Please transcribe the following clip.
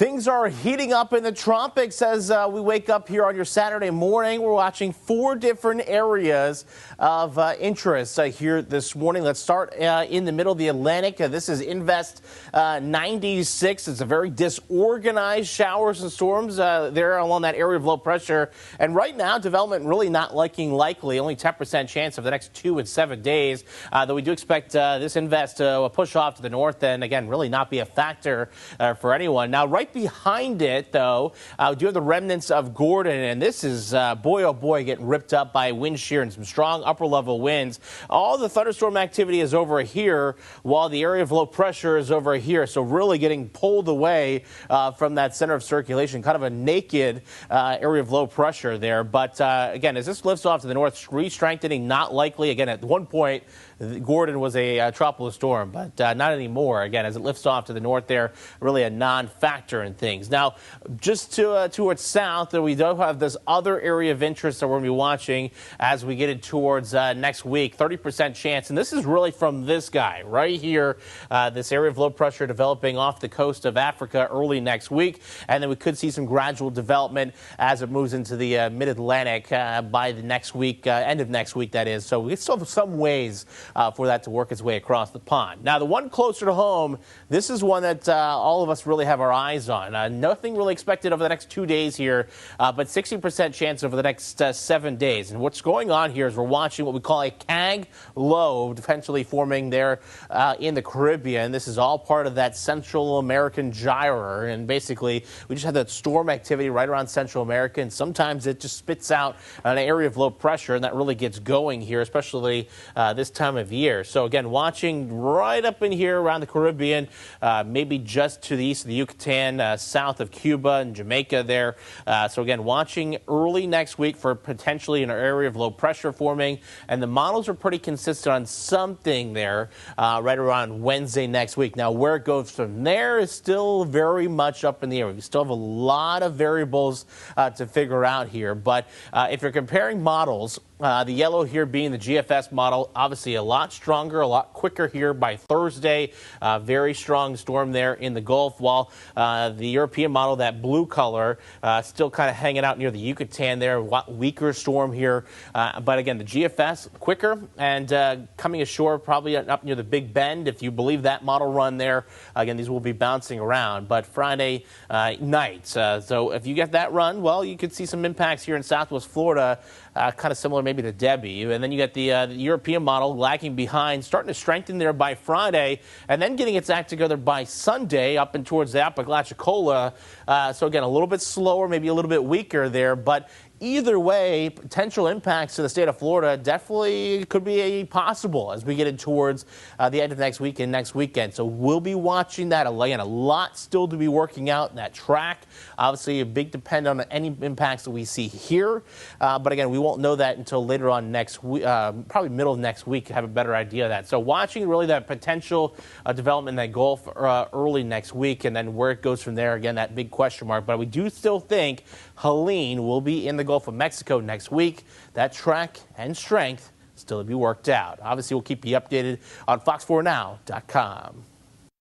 Things are heating up in the tropics as we wake up here on your Saturday morning. We're watching 4 different areas of interest here this morning. Let's start in the middle of the Atlantic. This is Invest 96. It's a very disorganized showers and storms there along that area of low pressure. And right now, development really not looking likely. Only 10% chance of the next 2 and 7 days. Though we do expect this Invest to push off to the north and, again, really not be a factor for anyone. Now, right behind it, though, we do have the remnants of Gordon, and this is, boy, oh boy, getting ripped up by wind shear and some strong upper-level winds. All the thunderstorm activity is over here, while the area of low pressure is over here, so really getting pulled away from that center of circulation, kind of a naked area of low pressure there. But, again, as this lifts off to the north, re-strengthening, not likely. Again, at one point, Gordon was a tropical storm, but not anymore. Again, as it lifts off to the north there, really a non-factor in things. Now, just to its south, we do have this other area of interest that we're going to be watching as we get it towards next week. 30% chance, and this is really from this guy right here, this area of low pressure developing off the coast of Africa early next week, and then we could see some gradual development as it moves into the mid-Atlantic by the next week, end of next week, that is. So we still have some ways for that to work its way across the pond. Now, the one closer to home, this is one that all of us really have our eyes on. Nothing really expected over the next 2 days here, but 60% chance over the next 7 days. And what's going on here is we're watching what we call a CAG low, potentially forming there in the Caribbean. This is all part of that Central American gyre. And basically, we just have that storm activity right around Central America. And sometimes it just spits out an area of low pressure, and that really gets going here, especially this time of year. So again, watching right up in here around the Caribbean, maybe just to the east of the Yucatan, south of Cuba and Jamaica there. So again, watching early next week for potentially an area of low pressure forming, and the models are pretty consistent on something there right around Wednesday next week. Now, where it goes from there is still very much up in the air. We still have a lot of variables to figure out here, but if you're comparing models, the yellow here being the GFS model, obviously a lot stronger, a lot quicker here by Thursday. Very strong storm there in the Gulf, while the European model, that blue color, still kind of hanging out near the Yucatan there. Weaker storm here. But again, the GFS quicker and coming ashore probably up near the Big Bend, if you believe that model run there. Again, these will be bouncing around, but Friday night. So if you get that run, well, you could see some impacts here in Southwest Florida, kind of similar maybe to Debbie. And then you get the European model lagging behind, starting to strengthen there by Friday, and then getting its act together by Sunday up and towards the Apalachicola. So again, a little bit slower, maybe a little bit weaker there, but either way, potential impacts to the state of Florida definitely could be possible as we get in towards the end of next week and next weekend. So we'll be watching that. Again, a lot still to be working out in that track. Obviously, a big depend on any impacts that we see here. But again, we won't know that until later on next week, probably middle of next week, to have a better idea of that. So watching really that potential development in that Gulf early next week, and then where it goes from there, again, that big question mark. But we do still think Helene will be in the Gulf of Mexico next week. That track and strength still to be worked out. Obviously, we'll keep you updated on fox4now.com.